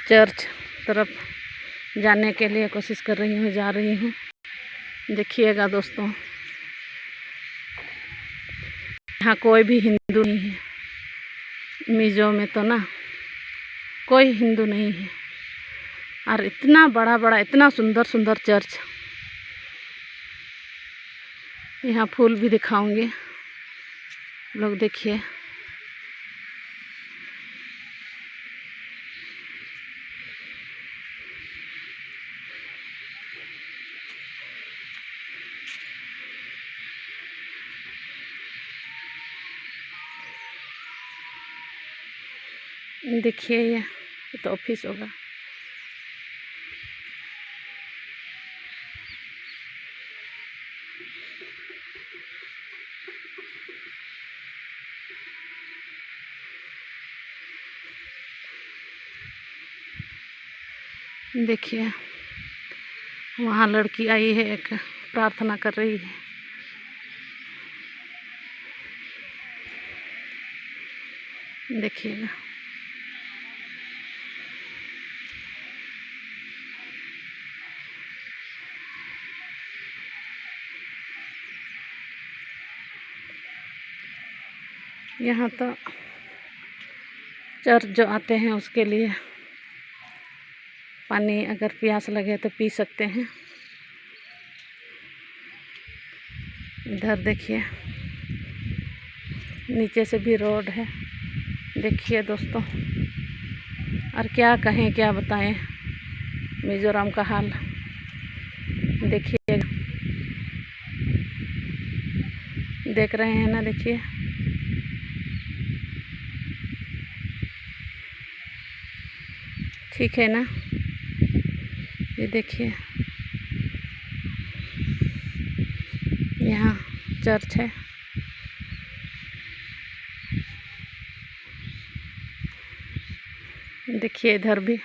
Church तरफ जाने के लिए कोशिश कर रही हूँ, जा रही हूँ। देखिएगा दोस्तों, यहाँ कोई भी हिंदू नहीं है। मिज़ो में तो ना कोई हिंदू नहीं है। और इतना बड़ा बड़ा, इतना सुंदर सुंदर चर्च। यहाँ फूल भी दिखाऊंगे, लोग देखिए। देखिए ये तो ऑफिस होगा। देखिए वहाँ लड़की आई है, एक प्रार्थना कर रही है। देखिएगा, यहाँ तो चर्च जो आते हैं उसके लिए पानी अगर प्यास लगे तो पी सकते हैं। इधर देखिए नीचे से भी रोड है। देखिए दोस्तों, और क्या कहें, क्या बताएं मिज़ोरम का हाल। देखिए, देख रहे हैं ना, देखिए ठीक है ना। ये देखिए यहाँ चर्च है। देखिए इधर भी